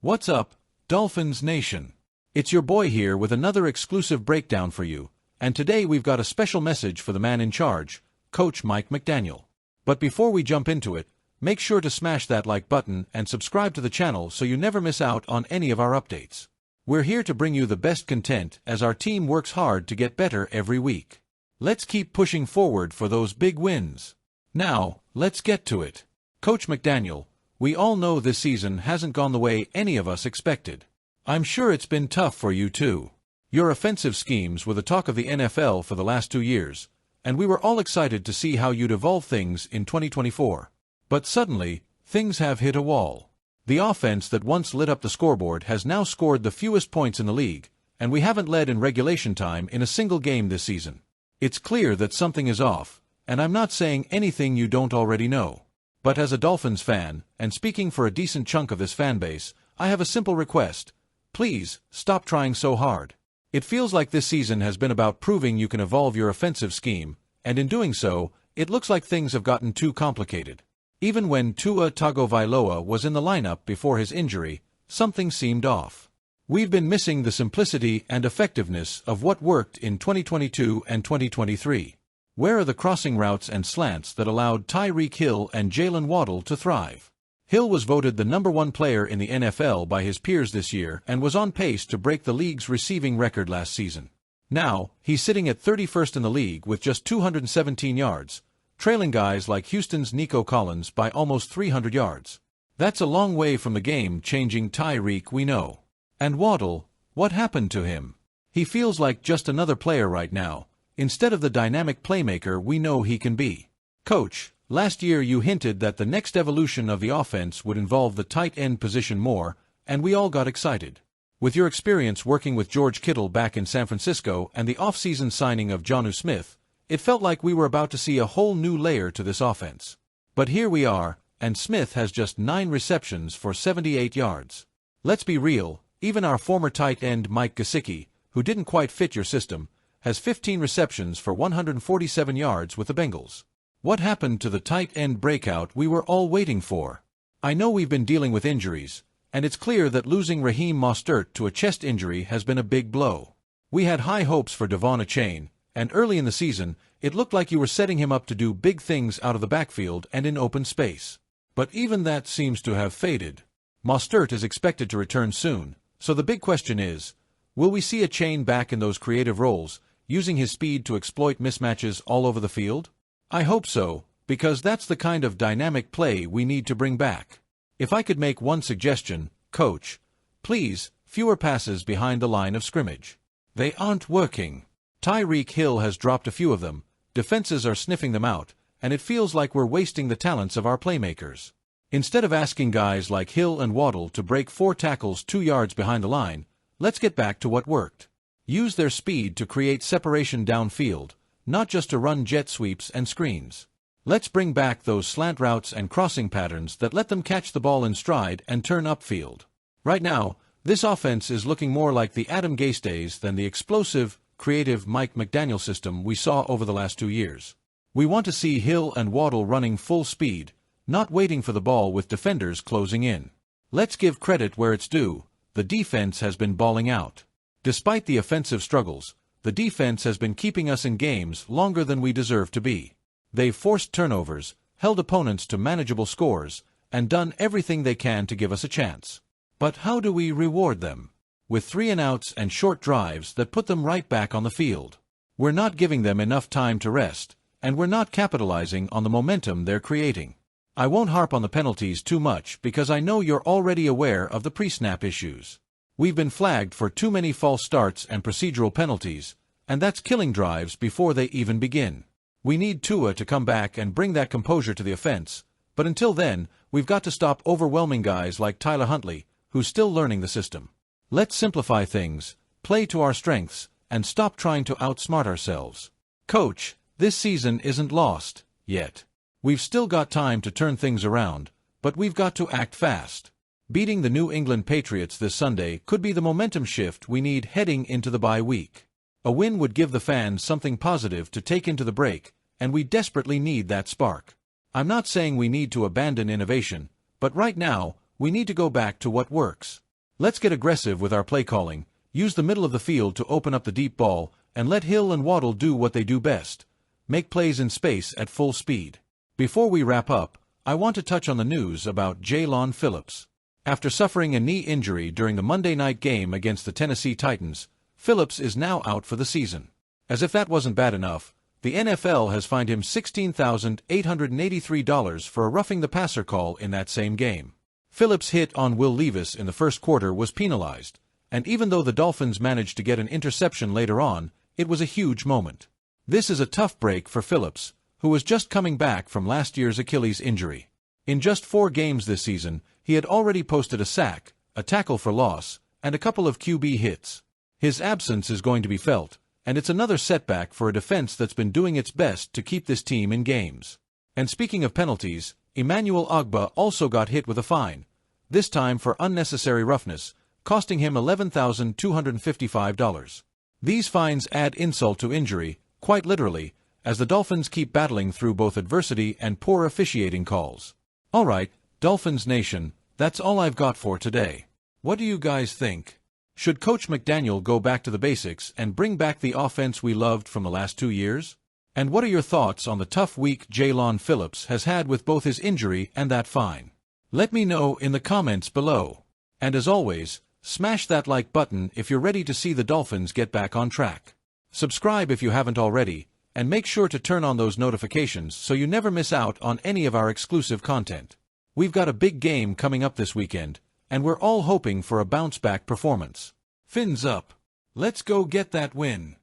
What's up, Dolphins Nation? It's your boy here with another exclusive breakdown for you, and today we've got a special message for the man in charge, Coach Mike McDaniel. But before we jump into it, make sure to smash that like button and subscribe to the channel so you never miss out on any of our updates. We're here to bring you the best content as our team works hard to get better every week. Let's keep pushing forward for those big wins. Now, let's get to it. Coach McDaniel, we all know this season hasn't gone the way any of us expected. I'm sure it's been tough for you too. Your offensive schemes were the talk of the NFL for the last 2 years, and we were all excited to see how you'd evolve things in 2024. But suddenly, things have hit a wall. The offense that once lit up the scoreboard has now scored the fewest points in the league, and we haven't led in regulation time in a single game this season. It's clear that something is off, and I'm not saying anything you don't already know. But as a Dolphins fan, and speaking for a decent chunk of this fan base, I have a simple request. Please, stop trying so hard. It feels like this season has been about proving you can evolve your offensive scheme, and in doing so, it looks like things have gotten too complicated. Even when Tua Tagovailoa was in the lineup before his injury, something seemed off. We've been missing the simplicity and effectiveness of what worked in 2022 and 2023. Where are the crossing routes and slants that allowed Tyreek Hill and Jalen Waddle to thrive? Hill was voted the #1 player in the NFL by his peers this year and was on pace to break the league's receiving record last season. Now, he's sitting at 31st in the league with just 217 yards, trailing guys like Houston's Nico Collins by almost 300 yards. That's a long way from the game-changing Tyreek we know. And Waddle, what happened to him? He feels like just another player right now, instead of the dynamic playmaker we know he can be. Coach, last year you hinted that the next evolution of the offense would involve the tight end position more, and we all got excited. With your experience working with George Kittle back in San Francisco and the offseason signing of Jonnu Smith, it felt like we were about to see a whole new layer to this offense. But here we are, and Smith has just 9 receptions for 78 yards. Let's be real, even our former tight end Mike Gesicki, who didn't quite fit your system, has 15 receptions for 147 yards with the Bengals. What happened to the tight end breakout we were all waiting for? I know we've been dealing with injuries, and it's clear that losing Raheem Mostert to a chest injury has been a big blow. We had high hopes for Devon Achane, and early in the season, it looked like you were setting him up to do big things out of the backfield and in open space. But even that seems to have faded. Mostert is expected to return soon, so the big question is, will we see Achane back in those creative roles, using his speed to exploit mismatches all over the field? I hope so, because that's the kind of dynamic play we need to bring back. If I could make one suggestion, Coach, please, fewer passes behind the line of scrimmage. They aren't working. Tyreek Hill has dropped a few of them, defenses are sniffing them out, and it feels like we're wasting the talents of our playmakers. Instead of asking guys like Hill and Waddle to break 4 tackles 2 yards behind the line, let's get back to what worked. Use their speed to create separation downfield, not just to run jet sweeps and screens. Let's bring back those slant routes and crossing patterns that let them catch the ball in stride and turn upfield. Right now, this offense is looking more like the Adam Gase days than the explosive, creative Mike McDaniel system we saw over the last 2 years. We want to see Hill and Waddle running full speed, not waiting for the ball with defenders closing in. Let's give credit where it's due. The defense has been balling out. Despite the offensive struggles, the defense has been keeping us in games longer than we deserve to be. They've forced turnovers, held opponents to manageable scores, and done everything they can to give us a chance. But how do we reward them? With 3-and-outs and short drives that put them right back on the field. We're not giving them enough time to rest, and we're not capitalizing on the momentum they're creating. I won't harp on the penalties too much because I know you're already aware of the pre-snap issues. We've been flagged for too many false starts and procedural penalties, and that's killing drives before they even begin. We need Tua to come back and bring that composure to the offense, but until then, we've got to stop overwhelming guys like Tyler Huntley, who's still learning the system. Let's simplify things, play to our strengths, and stop trying to outsmart ourselves. Coach, this season isn't lost, yet. We've still got time to turn things around, but we've got to act fast. Beating the New England Patriots this Sunday could be the momentum shift we need heading into the bye week. A win would give the fans something positive to take into the break, and we desperately need that spark. I'm not saying we need to abandon innovation, but right now, we need to go back to what works. Let's get aggressive with our play calling, use the middle of the field to open up the deep ball, and let Hill and Waddle do what they do best: make plays in space at full speed. Before we wrap up, I want to touch on the news about Jaelan Phillips. After suffering a knee injury during the Monday night game against the Tennessee Titans, Phillips is now out for the season. As if that wasn't bad enough, the NFL has fined him $16,883 for a roughing the passer call in that same game. Phillips' hit on Will Levis in the first quarter was penalized, and even though the Dolphins managed to get an interception later on, it was a huge moment. This is a tough break for Phillips, who was just coming back from last year's Achilles injury. In just 4 games this season, he had already posted a sack, a tackle for loss, and a couple of QB hits. His absence is going to be felt, and it's another setback for a defense that's been doing its best to keep this team in games. And speaking of penalties, Emmanuel Ogbah also got hit with a fine, this time for unnecessary roughness, costing him $11,255. These fines add insult to injury, quite literally, as the Dolphins keep battling through both adversity and poor officiating calls. Alright, Dolphins Nation, that's all I've got for today. What do you guys think? Should Coach McDaniel go back to the basics and bring back the offense we loved from the last 2 years? And what are your thoughts on the tough week Jaelan Phillips has had with both his injury and that fine? Let me know in the comments below. And as always, smash that like button if you're ready to see the Dolphins get back on track. Subscribe if you haven't already, and make sure to turn on those notifications so you never miss out on any of our exclusive content. We've got a big game coming up this weekend, and we're all hoping for a bounce-back performance. Fins up. Let's go get that win.